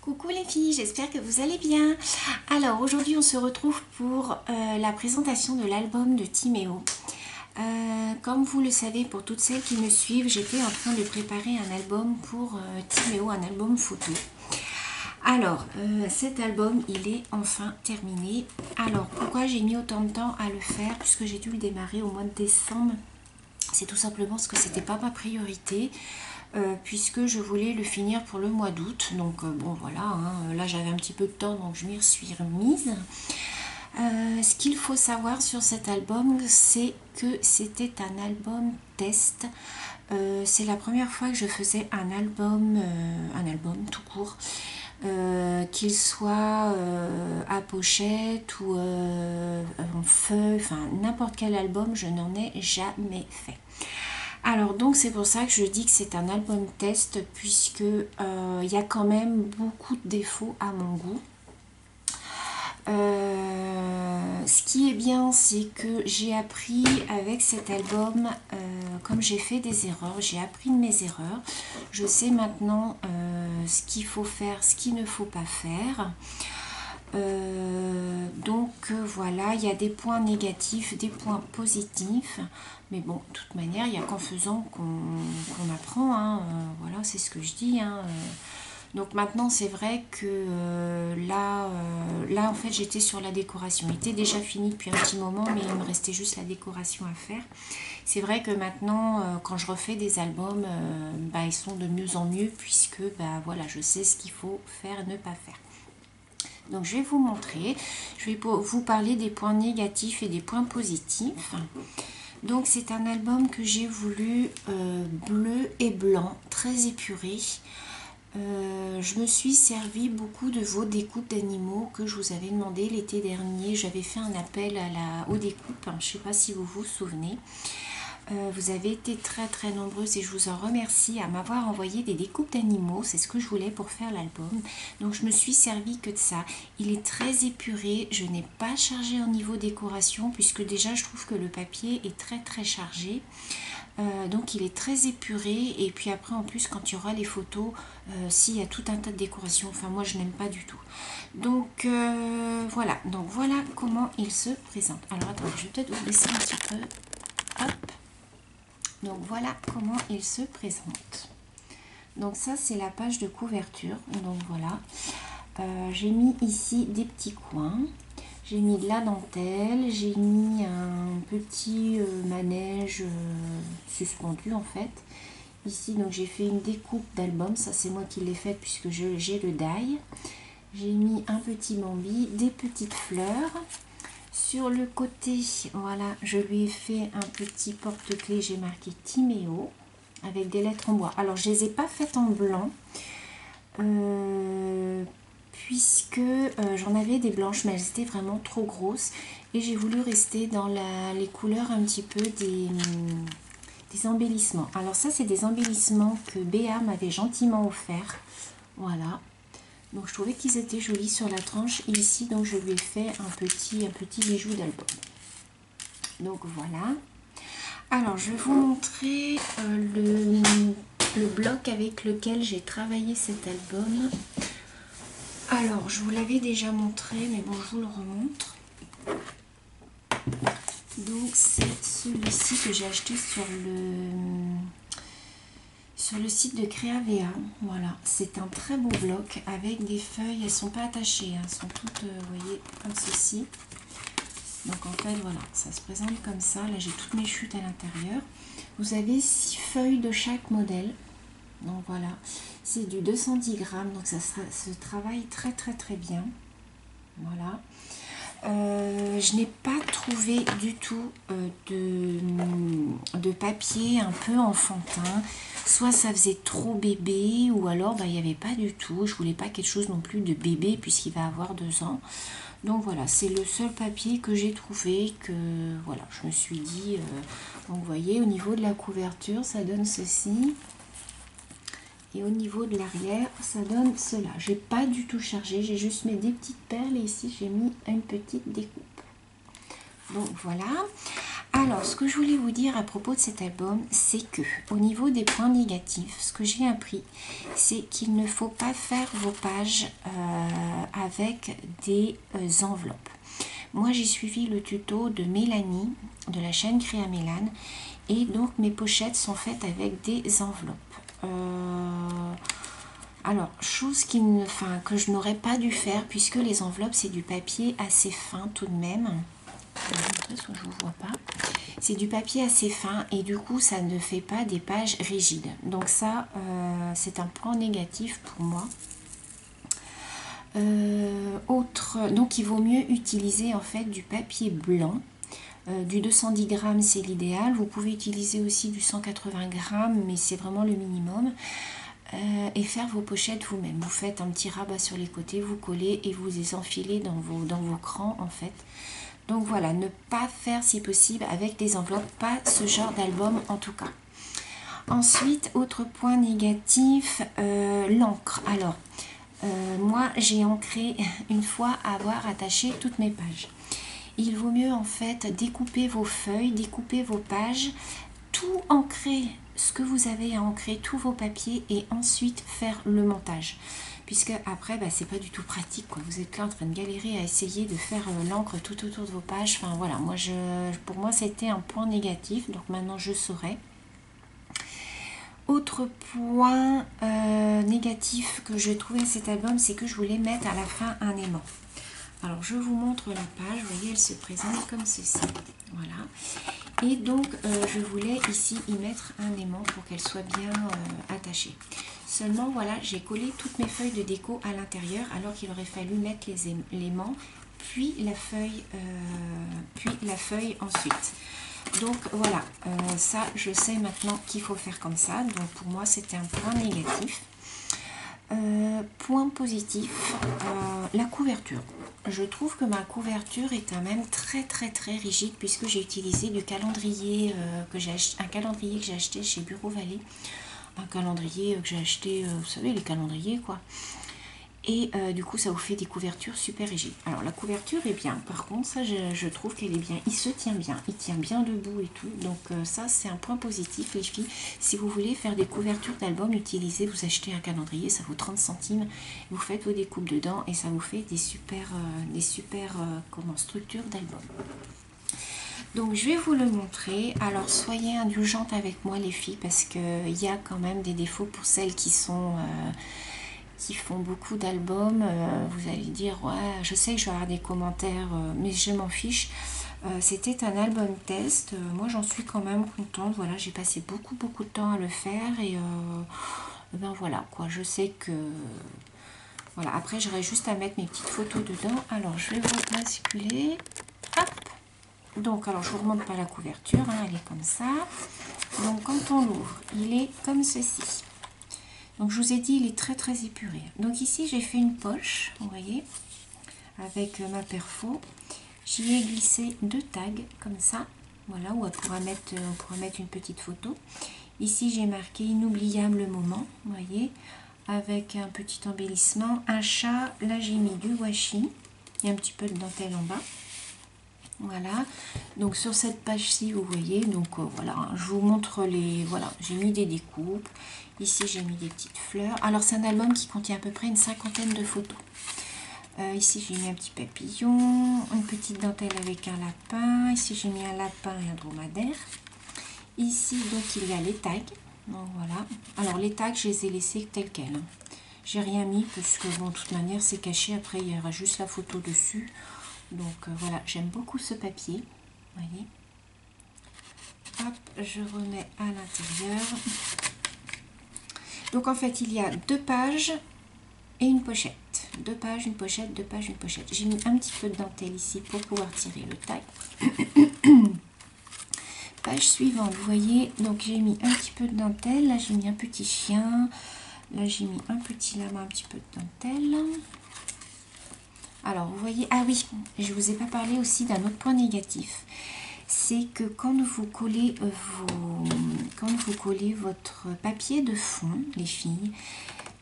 Coucou les filles, j'espère que vous allez bien. Alors aujourd'hui on se retrouve pour la présentation de l'album de Timéo. Comme vous le savez, pour toutes celles qui me suivent, j'étais en train de préparer un album pour Timéo, un album photo. Alors cet album il est enfin terminé. Alors pourquoi j'ai mis autant de temps à le faire, puisque j'ai dû le démarrer au mois de décembre? C'est tout simplement parce que c'était pas ma priorité. Puisque je voulais le finir pour le mois d'août. Donc bon voilà, hein, là j'avais un petit peu de temps donc je m'y suis remise. Ce qu'il faut savoir sur cet album, c'est que c'était un album test. C'est la première fois que je faisais un album tout court, qu'il soit à pochette ou en feuille, enfin n'importe quel album, je n'en ai jamais fait. Alors donc c'est pour ça que je dis que c'est un album test, puisque il y a quand même beaucoup de défauts à mon goût. Ce qui est bien, c'est que j'ai appris avec cet album, comme j'ai fait des erreurs, j'ai appris de mes erreurs. Je sais maintenant ce qu'il faut faire, ce qu'il ne faut pas faire. Donc voilà, il y a des points négatifs, des points positifs, mais bon, de toute manière, il n'y a qu'en faisant qu'on apprend, hein, voilà, c'est ce que je dis, hein. Donc maintenant, c'est vrai que là en fait, j'étais sur la décoration. Il était déjà fini depuis un petit moment, mais il me restait juste la décoration à faire. C'est vrai que maintenant, quand je refais des albums, ils sont de mieux en mieux, puisque voilà, je sais ce qu'il faut faire et ne pas faire. Donc je vais vous montrer, je vais vous parler des points négatifs et des points positifs. Donc c'est un album que j'ai voulu bleu et blanc, très épuré. Je me suis servi beaucoup de vos découpes d'animaux que je vous avais demandé l'été dernier. J'avais fait un appel aux découpes, je ne sais pas si vous vous souvenez. Vous avez été très nombreuses et je vous en remercie à m'avoir envoyé des découpes d'animaux. C'est ce que je voulais pour faire l'album. Donc je me suis servi que de ça. Il est très épuré. Je n'ai pas chargé au niveau décoration, puisque déjà je trouve que le papier est très chargé. Donc il est très épuré, et puis après en plus quand il y aura les photos, s'il y a tout un tas de décorations, enfin moi je n'aime pas du tout. Donc voilà, comment il se présente. Alors attendez, je vais peut-être vous laisser un petit peu. Hop. Donc voilà comment il se présente. Donc ça c'est la page de couverture. Donc voilà, j'ai mis ici des petits coins, j'ai mis de la dentelle, j'ai mis un petit manège suspendu en fait. Ici donc j'ai fait une découpe d'album, ça c'est moi qui l'ai faite puisque j'ai le die. J'ai mis un petit bambi, des petites fleurs. Sur le côté, voilà, je lui ai fait un petit porte-clés, j'ai marqué Timéo avec des lettres en bois. Alors, je ne les ai pas faites en blanc, puisque j'en avais des blanches, mais elles étaient vraiment trop grosses. Et j'ai voulu rester dans les couleurs un petit peu des embellissements. Alors ça, c'est des embellissements que Béa m'avait gentiment offert. Voilà. Donc je trouvais qu'ils étaient jolis sur la tranche ici, donc je lui ai fait un petit bijou d'album. Donc voilà. Alors je vais vous montrer le bloc avec lequel j'ai travaillé cet album. Alors je vous l'avais déjà montré, mais bon je vous le remontre. Donc c'est celui-ci que j'ai acheté sur le site de Créavea. Voilà, c'est un très beau bloc avec des feuilles, elles sont pas attachées, hein, elles sont toutes, vous voyez, comme ceci. Donc en fait voilà, ça se présente comme ça. Là j'ai toutes mes chutes à l'intérieur. Vous avez 6 feuilles de chaque modèle. Donc voilà, c'est du 210 grammes, donc ça se travaille très bien. Voilà. Je n'ai pas trouvé du tout de papier un peu enfantin. Soit ça faisait trop bébé, ou alors il n'y avait pas du tout. Je voulais pas quelque chose non plus de bébé puisqu'il va avoir 2 ans. Donc voilà, c'est le seul papier que j'ai trouvé, que voilà, je me suis dit. Donc vous voyez, au niveau de la couverture, ça donne ceci. Et au niveau de l'arrière, ça donne cela. J'ai pas du tout chargé, j'ai juste mis des petites perles et ici j'ai mis une petite découpe. Donc voilà. Alors, ce que je voulais vous dire à propos de cet album, c'est que au niveau des points négatifs, ce que j'ai appris, c'est qu'il ne faut pas faire vos pages avec des enveloppes. Moi, j'ai suivi le tuto de Mélanie, de la chaîne Créa Mélane, et donc mes pochettes sont faites avec des enveloppes. Alors, chose que je n'aurais pas dû faire, puisque les enveloppes, c'est du papier assez fin tout de même. Je vais vous montrer ce que je ne vous vois pas. C'est du papier assez fin et du coup ça ne fait pas des pages rigides. Donc ça c'est un point négatif pour moi. Donc il vaut mieux utiliser en fait du papier blanc. Du 210 grammes c'est l'idéal. Vous pouvez utiliser aussi du 180 grammes mais c'est vraiment le minimum. Et faire vos pochettes vous-même. Vous faites un petit rabat sur les côtés, vous collez et vous les enfilez dans vos crans en fait. Donc voilà, ne pas faire si possible avec des enveloppes, pas ce genre d'album en tout cas. Ensuite, autre point négatif, l'encre. Alors, moi j'ai ancré une fois avoir attaché toutes mes pages. Il vaut mieux en fait découper vos feuilles, découper vos pages, tout ancrer, ce que vous avez à ancrer, tous vos papiers et ensuite faire le montage. Puisque après, c'est pas du tout pratique, quoi. Vous êtes là en train de galérer à essayer de faire l'encre tout autour de vos pages. Enfin voilà, pour moi c'était un point négatif, donc maintenant je saurai. Autre point négatif que je trouvais à cet album, c'est que je voulais mettre à la fin un aimant. Alors je vous montre la page, vous voyez elle se présente comme ceci, voilà. Et donc je voulais ici y mettre un aimant pour qu'elle soit bien attachée. Seulement voilà, j'ai collé toutes mes feuilles de déco à l'intérieur alors qu'il aurait fallu mettre les aimants, puis la feuille ensuite. Donc voilà, ça je sais maintenant qu'il faut faire comme ça, donc pour moi c'était un point négatif. Point positif, la couverture. Je trouve que ma couverture est quand même très rigide puisque j'ai utilisé du calendrier un calendrier que j'ai acheté chez Bureau Vallée. Un calendrier que j'ai acheté, vous savez les calendriers quoi. Et du coup ça vous fait des couvertures super rigides. Alors la couverture est bien, par contre ça je trouve qu'elle est bien, il se tient bien, il tient bien debout et tout. Donc ça c'est un point positif les filles. Si vous voulez faire des couvertures d'album, utilisez, vous achetez un calendrier, ça vaut 30 centimes. Vous faites vos découpes dedans et ça vous fait des super structures d'album. Donc je vais vous le montrer. Alors soyez indulgentes avec moi les filles parce qu'il y a quand même des défauts pour celles qui font beaucoup d'albums. Vous allez dire ouais, je sais que je vais avoir des commentaires mais je m'en fiche. C'était un album test, moi j'en suis quand même contente. Voilà, j'ai passé beaucoup de temps à le faire et ben voilà quoi, je sais que voilà, après j'aurais juste à mettre mes petites photos dedans. Alors je vais vous basculer, hop. Donc alors je vous remonte pas la couverture, hein, elle est comme ça. Donc quand on l'ouvre, il est comme ceci. Donc je vous ai dit, il est très épuré. Donc ici j'ai fait une poche, vous voyez, avec ma perfo. J'y ai glissé 2 tags comme ça, voilà, où on pourra mettre une petite photo. Ici j'ai marqué inoubliable moment, vous voyez, avec un petit embellissement, un chat. Là j'ai mis du washi, il y a un petit peu de dentelle en bas. Voilà, donc sur cette page-ci, vous voyez, donc voilà, je vous montre voilà, j'ai mis des découpes. Ici, j'ai mis des petites fleurs. Alors, c'est un album qui contient à peu près une 50aine de photos. Ici, j'ai mis un petit papillon, une petite dentelle avec un lapin. Ici, j'ai mis un lapin et un dromadaire. Ici, donc, il y a les tags. Donc, voilà. Alors, les tags, je les ai laissés tels quels. J'ai rien mis parce que, bon, de toute manière, c'est caché. Après, il y aura juste la photo dessus. Donc, voilà, j'aime beaucoup ce papier. Vous voyez. Hop, je remets à l'intérieur. Donc en fait il y a 2 pages et une pochette. 2 pages, une pochette, 2 pages, une pochette. J'ai mis un petit peu de dentelle ici pour pouvoir tirer le tag. Page suivante, vous voyez, donc j'ai mis un petit peu de dentelle. Là j'ai mis un petit chien. Là j'ai mis un petit lama, un petit peu de dentelle. Alors vous voyez, ah oui, je vous ai pas parlé aussi d'un autre point négatif. C'est que quand vous collez votre papier de fond, les filles,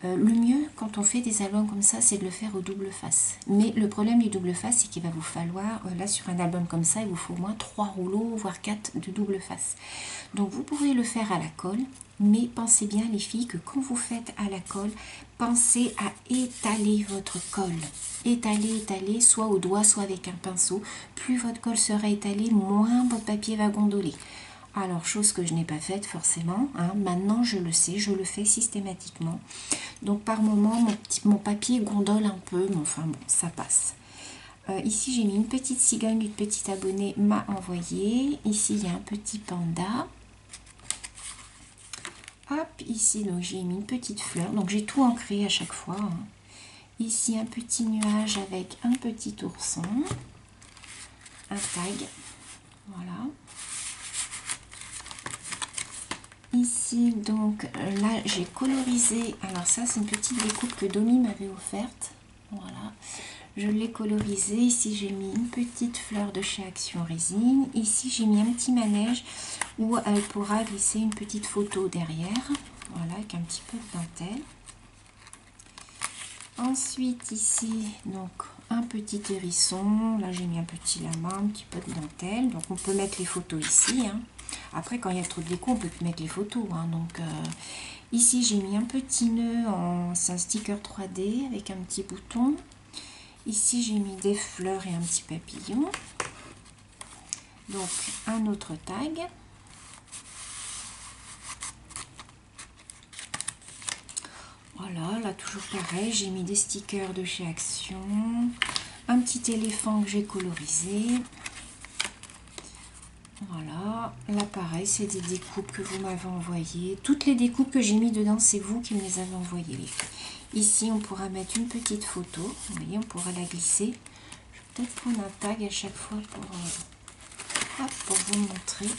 Le mieux quand on fait des albums comme ça, c'est de le faire au double face. Mais le problème du double face, c'est qu'il va vous falloir, là sur un album comme ça, il vous faut au moins 3 rouleaux, voire 4 de double face. Donc vous pouvez le faire à la colle, mais pensez bien les filles que quand vous faites à la colle, pensez à étaler votre colle. Étaler, étaler, soit au doigt, soit avec un pinceau. Plus votre colle sera étalée, moins votre papier va gondoler. Alors, chose que je n'ai pas faite forcément, hein. Maintenant je le sais, je le fais systématiquement. Donc par moment, mon papier gondole un peu, mais enfin bon, ça passe. Ici, j'ai mis une petite cigogne, une petite abonnée m'a envoyé. Ici, il y a un petit panda. Hop, ici, donc j'ai mis une petite fleur. Donc j'ai tout ancré à chaque fois, hein. Ici, un petit nuage avec un petit ourson. Un tag. Voilà. Ici, donc là, j'ai colorisé. Alors ça, c'est une petite découpe que Domi m'avait offerte. Voilà. Je l'ai colorisé. Ici, j'ai mis une petite fleur de chez Action Résine. Ici, j'ai mis un petit manège où elle pourra glisser une petite photo derrière. Voilà, avec un petit peu de dentelle. Ensuite, ici, donc, un petit hérisson. Là, j'ai mis un petit lama, un petit peu de dentelle. Donc, on peut mettre les photos ici, hein. Après, quand il y a trop de déco, on peut plus mettre les photos, hein. Donc, ici, j'ai mis un petit nœud, c'est un sticker 3D avec un petit bouton. Ici, j'ai mis des fleurs et un petit papillon. Donc, un autre tag. Voilà, là, toujours pareil, j'ai mis des stickers de chez Action. Un petit éléphant que j'ai colorisé. Voilà, là pareil, c'est des découpes que vous m'avez envoyées. Toutes les découpes que j'ai mis dedans, c'est vous qui me les avez envoyées. Ici, on pourra mettre une petite photo. Vous voyez, on pourra la glisser. Je vais peut-être prendre un tag à chaque fois pour vous montrer.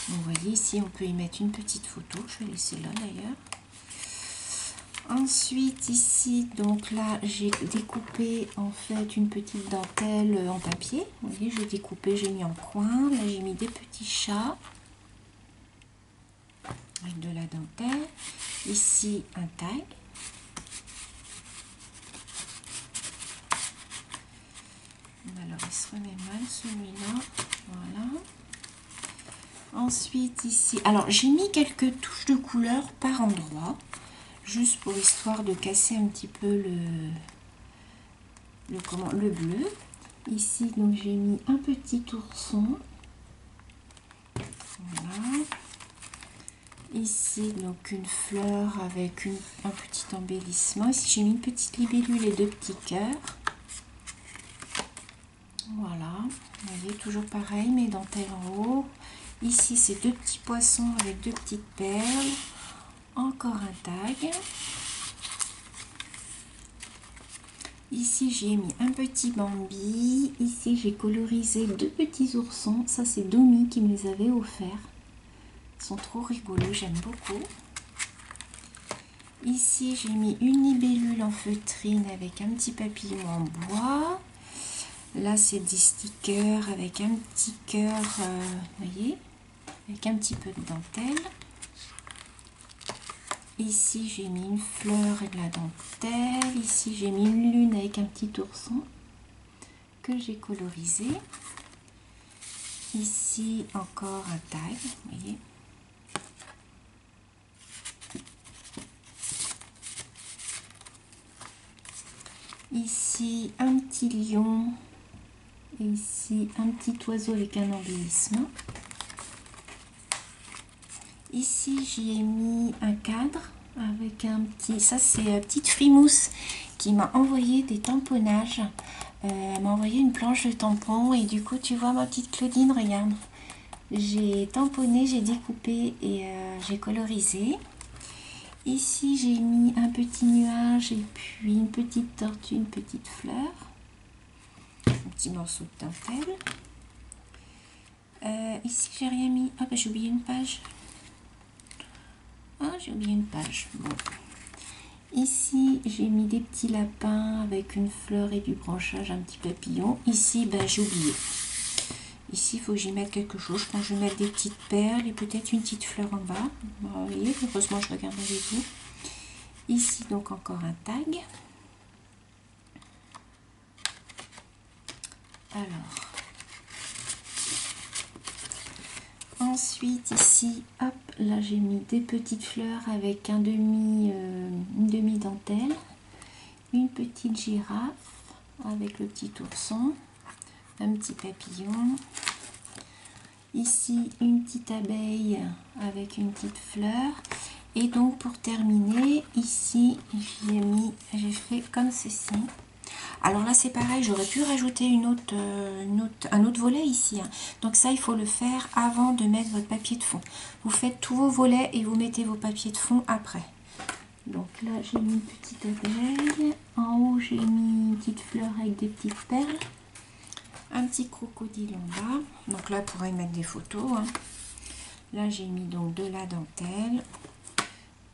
Vous voyez, ici, on peut y mettre une petite photo. Je vais laisser là d'ailleurs. Ensuite, ici, donc là, j'ai découpé en fait une petite dentelle en papier. Vous voyez, j'ai découpé, j'ai mis en coin. Là, j'ai mis des petits chats avec de la dentelle. Ici, un tag. Alors, il se remet mal celui-là. Voilà. Ensuite, ici, alors j'ai mis quelques touches de couleur par endroit. Juste pour histoire de casser un petit peu le bleu. Ici, donc j'ai mis un petit ourson. Voilà. Ici, donc une fleur avec un petit embellissement. Ici, j'ai mis une petite libellule et 2 petits cœurs. Voilà. Vous voyez, toujours pareil, mes dentelles en haut. Ici, c'est 2 petits poissons avec 2 petites perles. Encore un tag. Ici, j'ai mis un petit Bambi. Ici, j'ai colorisé 2 petits oursons. Ça, c'est Domi qui me les avait offerts. Ils sont trop rigolos, j'aime beaucoup. Ici, j'ai mis une libellule en feutrine avec un petit papillon en bois. Là, c'est des stickers avec un petit cœur, vous voyez, avec un petit peu de dentelle. Ici, j'ai mis une fleur et de la dentelle. Ici, j'ai mis une lune avec un petit ourson que j'ai colorisé. Ici, encore un tag, vous voyez. Ici, un petit lion. Et ici, un petit oiseau avec un embellissement. Ici, j'y ai mis un cadre avec un petit... Ça, c'est Petite Frimousse qui m'a envoyé des tamponnages. Elle m'a envoyé une planche de tampons et du coup, tu vois ma petite Claudine, regarde. J'ai tamponné, j'ai découpé et j'ai colorisé. Ici, j'ai mis un petit nuage et puis une petite tortue, une petite fleur. Un petit morceau de dentelle. Ici, j'ai rien mis. Ah, bah, j'ai oublié une page. Ah, j'ai oublié une page. Bon. Ici, j'ai mis des petits lapins avec une fleur et du branchage, un petit papillon. Ici, ben, j'ai oublié. Ici, il faut que j'y mette quelque chose. Je pense que je vais mettre des petites perles et peut-être une petite fleur en bas. Vous voyez, heureusement, je regarde avec vous. Ici donc encore un tag. Alors, ensuite ici, hop, là j'ai mis des petites fleurs avec une demi dentelle, une petite girafe avec le petit ourson, un petit papillon. Ici une petite abeille avec une petite fleur. Et donc pour terminer, ici j'ai fait comme ceci. Alors là c'est pareil, j'aurais pu rajouter un autre volet ici. Hein. Donc ça il faut le faire avant de mettre votre papier de fond. Vous faites tous vos volets et vous mettez vos papiers de fond après. Donc là j'ai mis une petite abeille. En haut j'ai mis une petite fleur avec des petites perles. Un petit crocodile en bas. Donc là, on pourrait y mettre des photos. Hein. Là, j'ai mis donc de la dentelle.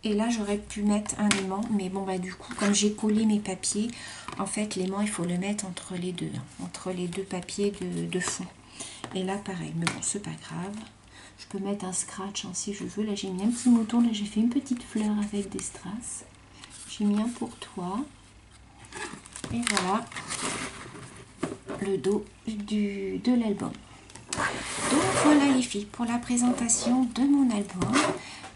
Et là, j'aurais pu mettre un aimant. Mais bon, bah du coup, comme j'ai collé mes papiers, en fait, l'aimant, il faut le mettre entre les deux. Hein, entre les deux papiers de fond. Et là, pareil. Mais bon, c'est pas grave. Je peux mettre un scratch hein, si je veux. Là, j'ai mis un petit mouton. Là, j'ai fait une petite fleur avec des strass. J'ai mis un pour toi. Et voilà. Le dos de l'album. Donc voilà les filles pour la présentation de mon album.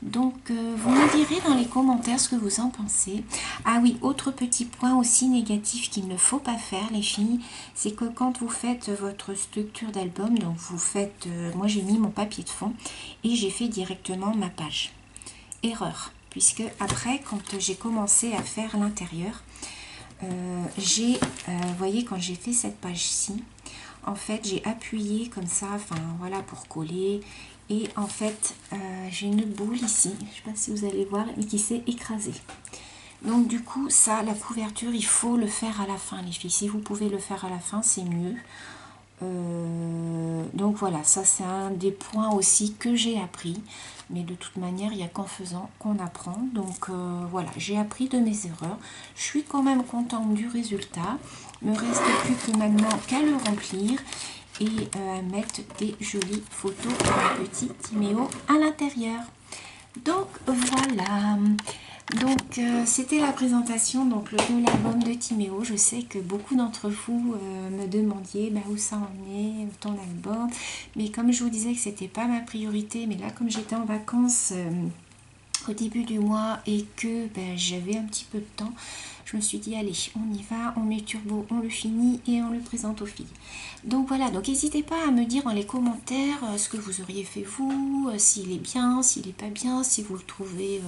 Donc vous me direz dans les commentaires ce que vous en pensez. Ah oui, autre petit point aussi négatif qu'il ne faut pas faire les filles, c'est que quand vous faites votre structure d'album, donc vous faites, moi j'ai mis mon papier de fond et j'ai fait directement ma page. Erreur, puisque après quand j'ai commencé à faire l'intérieur, vous voyez quand j'ai fait cette page-ci, en fait j'ai appuyé comme ça, enfin voilà pour coller et en fait j'ai une boule ici, je ne sais pas si vous allez voir, mais qui s'est écrasée. Donc du coup ça, la couverture, il faut le faire à la fin les filles, si vous pouvez le faire à la fin c'est mieux. Donc voilà, ça c'est un des points aussi que j'ai appris, mais de toute manière il n'y a qu'en faisant qu'on apprend. Donc voilà, j'ai appris de mes erreurs, je suis quand même contente du résultat, il me reste plus que maintenant qu'à le remplir et à mettre des jolies photos de petit Timéo à l'intérieur. Donc voilà, donc c'était la présentation donc, de l'album de Timéo. Je sais que beaucoup d'entre vous me demandiez bah, où ça en est, ton album. Mais comme je vous disais que c'était pas ma priorité, mais là comme j'étais en vacances au début du mois et que ben, j'avais un petit peu de temps, je me suis dit allez on y va, on met turbo, on le finit et on le présente aux filles. Donc voilà, donc n'hésitez pas à me dire dans les commentaires ce que vous auriez fait vous, s'il est bien, s'il est pas bien, si vous le trouvez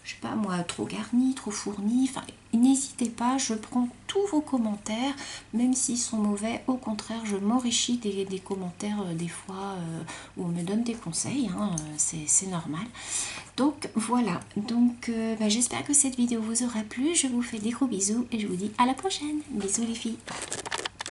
je sais pas moi, trop garni, trop fourni, enfin n'hésitez pas, je prends tous vos commentaires, même s'ils sont mauvais, au contraire je m'enrichis des commentaires des fois où on me donne des conseils, hein, c'est normal. Donc voilà, donc bah, j'espère que cette vidéo vous aura plu, je vous fais des gros bisous et je vous dis à la prochaine, bisous les filles.